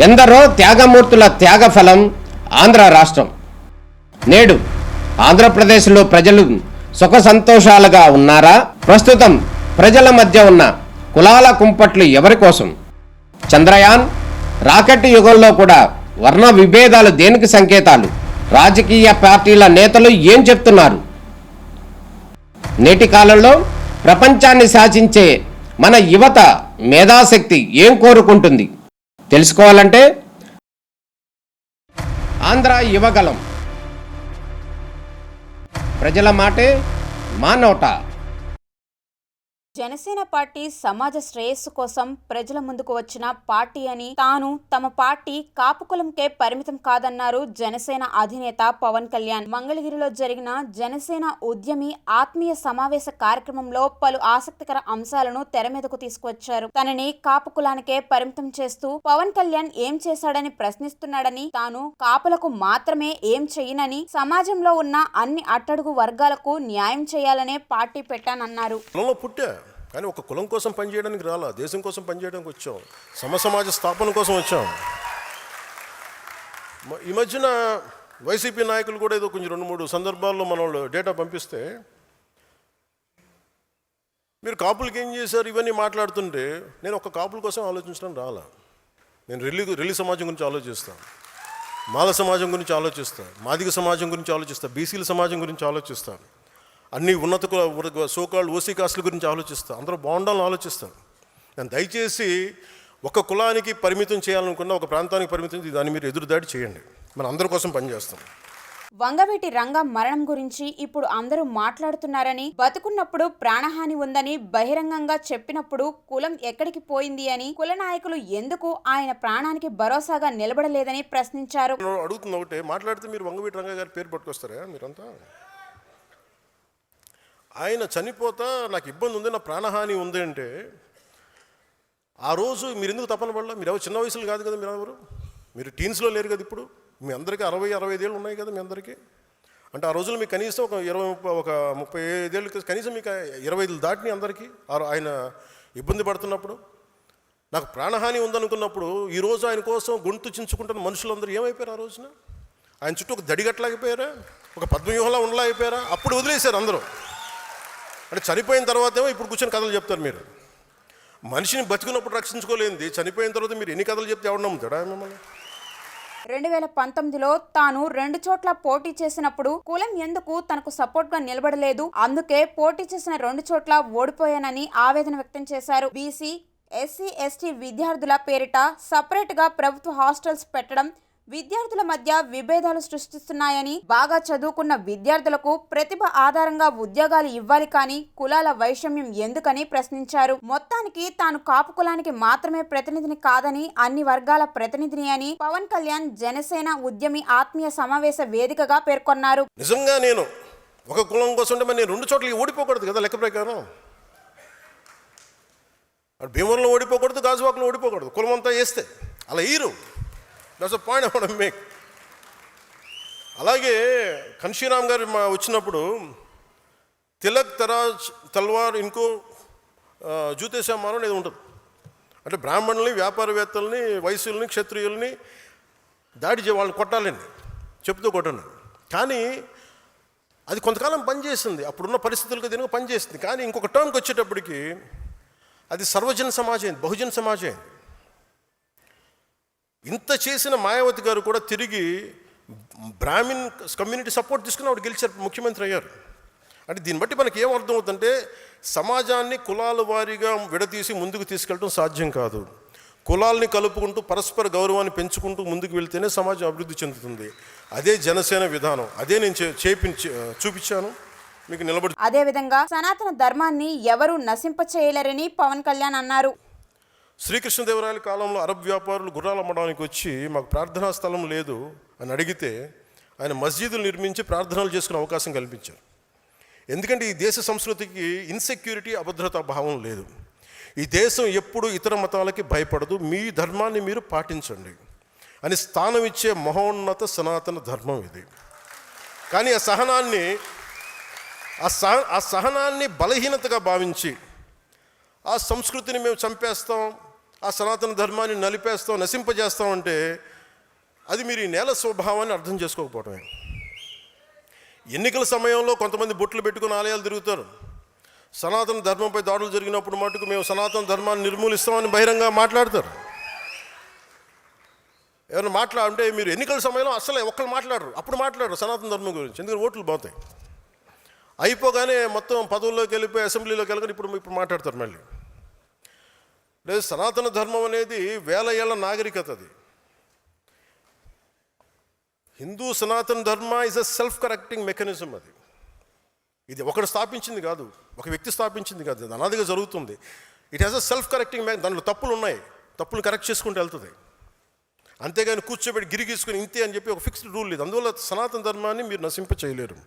ఎందరో త్యాగమూర్తుల త్యాగఫలం ఆంధ్ర రాష్ట్రం. నేడు ఆంధ్రప్రదేశ్లో ప్రజలు సుఖ సంతోషాలుగా ఉన్నారా? ప్రస్తుతం ప్రజల మధ్య ఉన్న కులాల కుంపట్లు ఎవరి కోసం? చంద్రయాన్ రాకెట్ యుగంలో కూడా వర్ణ విభేదాలు దేనికి సంకేతాలు? రాజకీయ పార్టీల నేతలు ఏం చెప్తున్నారు? నేటి కాలంలో ప్రపంచాన్ని శాసించే మన యువత మేధాశక్తి ఏం కోరుకుంటుంది? తెలుసుకోవాలంటే ఆంధ్ర యువగలం. ప్రజల మాటే మా నోట. జనసేన పార్టీ సమాజ శ్రేయస్సు కోసం ప్రజల ముందుకు వచ్చిన పార్టీ అని, తాను తమ పార్టీ కాపు కులంకే పరిమితం కాదన్నారు జనసేన అధినేత పవన్ కళ్యాణ్. మంగళగిరిలో జరిగిన జనసేన ఉద్యమి ఆత్మీయ సమావేశ కార్యక్రమంలో పలు ఆసక్తికర అంశాలను తెర మీదకు తీసుకువచ్చారు. తనని కాపు కులానికే పరిమితం చేస్తూ పవన్ కళ్యాణ్ ఏం చేశాడని ప్రశ్నిస్తున్నాడని, తాను కాపులకు మాత్రమే ఏం చెయ్యనని, సమాజంలో ఉన్న అన్ని అట్టడుగు వర్గాలకు న్యాయం చేయాలనే పార్టీ పెట్టానన్నారు. కానీ ఒక కులం కోసం పనిచేయడానికి రాలా, దేశం కోసం పనిచేయడానికి వచ్చాం, సమాజ స్థాపన కోసం వచ్చాం. ఈ మధ్యన వైసీపీ నాయకులు కూడా ఏదో కొంచెం 2-3 సందర్భాల్లో మన వాళ్ళు డేటా పంపిస్తే మీరు కాపులకి ఏం చేశారు ఇవన్నీ మాట్లాడుతుంటే, నేను ఒక కాపుల కోసం ఆలోచించడం రాలా. నేను రెల్లి సమాజం గురించి ఆలోచిస్తాను, మాల సమాజం గురించి ఆలోచిస్తాను, మాదిగ సమాజం గురించి ఆలోచిస్తాను, బీసీల సమాజం గురించి ఆలోచిస్తాను, అన్ని ఉన్నత సోకాళ్ళు ఓసీ కాస్టుల గురించి ఆలోచిస్తాను, అందరూ బాగుండాలని ఆలోచిస్తాను. నేను దయచేసి ఒక కులానికి పరిమితం చేయాలనుకున్న, ఒక ప్రాంతానికి పరిమితం దాన్ని మీరు ఎదురుదాడి చేయండి. మన అందరి కోసం పనిచేస్తాం. వంగవీటి రంగ మరణం గురించి ఇప్పుడు అందరూ మాట్లాడుతున్నారని, బతుకున్నప్పుడు ప్రాణహాని ఉందని బహిరంగంగా చెప్పినప్పుడు కులం ఎక్కడికి పోయింది అని, కుల నాయకులు ఎందుకు ఆయన ప్రాణానికి భరోసాగా నిలబడలేదని ప్రశ్నించారు. అడుగుతున్న ఒకటే, మాట్లాడితే మీరు వంగవీటి రంగ గారి పేరు పట్టుకొస్తారా? మీరంతా ఆయన చనిపోతా నాకు ఇబ్బంది ఉంది, నా ప్రాణహాని ఉంది అంటే ఆ రోజు మీరు ఎందుకు తపన పడలా? మీరు ఎవరు చిన్న వయసులు కాదు కదా, మీరు టీన్స్లో లేరు కదా. ఇప్పుడు మీ అందరికీ 60-65 ఏళ్ళు ఉన్నాయి కదా మీ అందరికీ. అంటే ఆ రోజులు మీకు కనీసం ఒక 35 ఏళ్ళు, కనీసం మీకు 25 దాటిని అందరికీ. ఆయన ఇబ్బంది పడుతున్నప్పుడు, నాకు ప్రాణహాని ఉందనుకున్నప్పుడు, ఈరోజు ఆయన కోసం గొంతు చించుకుంటున్న మనుషులందరూ ఏమైపోయారు? ఆ రోజున ఆయన చుట్టూ ఒక దడిగట్లాగిపోయారా? ఒక పద్మవ్యూహంలా ఉండలేకపోయారా? అప్పుడు వదిలేశారు అందరూ. అంటే చనిపోయిన తర్వాత ఏమో ఇప్పుడు కూర్చొని కథలు చెప్తారు. మీరు మనిషిని బతికినప్పుడు రక్షించుకోలేంది, చనిపోయిన తర్వాత మీరు ఎన్ని కథలు చెప్తే ఎవరు నమ్ముతాడా మిమ్మల్ని? 2019లో తాను 2 చోట్ల పోటీ చేసినప్పుడు కులం ఎందుకు తనకు సపోర్ట్ గా నిలబడలేదు, అందుకే పోటీ చేసిన 2 చోట్ల ఓడిపోయానని ఆవేదన వ్యక్తం చేశారు. బీసీ, ఎస్సీ, ఎస్టీ విద్యార్థుల పేరిట సపరేట్ గా ప్రభుత్వ హాస్టల్స్ పెట్టడం విద్యార్థుల మధ్య విభేదాలు సృష్టిస్తున్నాయని, బాగా చదువుకున్న విద్యార్థులకు ప్రతిభ ఆధారంగా ఉద్యోగాలు ఇవ్వాలి కానీ కులాల వైషమ్యం ఎందుకని ప్రశ్నించారు. మొత్తానికి తాను కాపు కులానికి మాత్రమే ప్రతినిధిని కాదని, అన్ని వర్గాల ప్రతినిధిని అని పవన్ కళ్యాణ్ జనసేన ఉద్యమి ఆత్మీయ సమావేశ వేదికగా పేర్కొన్నారు. నిజంగా నేను ఒక కులం కోసం నేను 2 చోట్లకి ఓడిపోకూడదు కదా లెక్క ప్రకారం. భీమవరంలో ఓడిపోకూడదు, గాజువాకలో ఓడిపోకూడదు, కులం అంతా వేస్తే అలా ఈరు. That's a point I want to make. అలాగే కన్షీరామ్ గారు వచ్చినప్పుడు తిలక్ తరాజ్ తల్వార్ ఇంకో జూతేశామానం అనేది ఉంటుంది. అంటే బ్రాహ్మణుల్ని, వ్యాపారవేత్తల్ని, వైశ్యుల్ని, క్షత్రియుల్ని దాడి వాళ్ళని కొట్టాలండి, చెప్తూ కొట్టండి. కానీ అది కొంతకాలం పనిచేసింది, అప్పుడున్న పరిస్థితులకు దీనికి పనిచేసింది. కానీ ఇంకొక టర్మ్కి వచ్చేటప్పటికి అది సర్వజన సమాజం, బహుజన సమాజం. ఇంత చేసిన మాయావతి గారు కూడా తిరిగి బ్రాహ్మిన్ కమ్యూనిటీ సపోర్ట్ తీసుకుని ఆవిడ గెలిచారు, ముఖ్యమంత్రి అయ్యారు. అంటే దీన్ని బట్టి మనకి ఏమర్థం అవుతుందంటే, సమాజాన్ని కులాల వారీగా విడదీసి ముందుకు తీసుకెళ్ళడం సాధ్యం కాదు. కులాల్ని కలుపుకుంటూ పరస్పర గౌరవాన్ని పెంచుకుంటూ ముందుకు వెళ్తేనే సమాజం అభివృద్ధి చెందుతుంది. అదే జనసేన విధానం, అదే నేను చూపించాను మీకు నిలబడి. అదేవిధంగా సనాతన ధర్మాన్ని ఎవరూ నశింపచేయలేరని పవన్ కళ్యాణ్ అన్నారు. శ్రీకృష్ణదేవరాయల కాలంలో అరబ్ వ్యాపారులు గుర్రాలు అమ్మడానికి వచ్చి మాకు ప్రార్థనా స్థలం లేదు అని అడిగితే ఆయన మస్జిదులు నిర్మించి ప్రార్థనలు చేసుకునే అవకాశం కల్పించారు. ఎందుకంటే ఈ దేశ సంస్కృతికి ఇన్సెక్యూరిటీ, అభద్రతా భావం లేదు. ఈ దేశం ఎప్పుడు ఇతర మతాలకి భయపడదు, మీ ధర్మాన్ని మీరు పాటించండి అని స్థానం ఇచ్చే మహోన్నత సనాతన ధర్మం ఇది. కానీ ఆ సహనాన్ని బలహీనతగా భావించి, ఆ సంస్కృతిని మేము చంపేస్తాం, ఆ సనాతన ధర్మాన్ని నలిపేస్తాం, నశింపజేస్తామంటే అది మీరు ఈ నేల స్వభావాన్ని అర్థం చేసుకోకపోవటమే. ఎన్నికల సమయంలో కొంతమంది బొట్లు పెట్టుకుని ఆలయాలు తిరుగుతారు. సనాతన ధర్మంపై దాడులు జరిగినప్పుడు మటుకు మేము సనాతన ధర్మాన్ని నిర్మూలిస్తామని బహిరంగ మాట్లాడతారు. ఎవరైనా అంటే మీరు ఎన్నికల సమయంలో అసలు ఒక్కరు మాట్లాడరు, అప్పుడు మాట్లాడరు సనాతన ధర్మం గురించి, ఎందుకంటే ఓట్లు పోతాయి. అయిపోగానే మొత్తం పదవుల్లోకి వెళ్ళిపోయి అసెంబ్లీలోకి వెళ్ళగానే ఇప్పుడు మాట్లాడతారు మళ్ళీ. లేదు, సనాతన ధర్మం అనేది వేల ఏళ్ల నాగరికత. అది హిందూ సనాతన ధర్మ is a self correcting mechanism. అది ఇది ఒకడు స్థాపించింది కాదు, ఒక వ్యక్తి స్థాపించింది కాదు, అది అనాదిగా జరుగుతుంది. It has a self correcting దాంట్లో తప్పులు ఉన్నాయి, తప్పులు కరెక్ట్ చేసుకుంటూ వెళ్తుంది. అంతేగాని కూర్చోబెట్టి గిరిగీసుకుని ఇంతే అని చెప్పి ఒక ఫిక్స్డ్ రూల్ లేదు. అందువల్ల సనాతన ధర్మాన్ని మీరు నశింప చేయలేరు.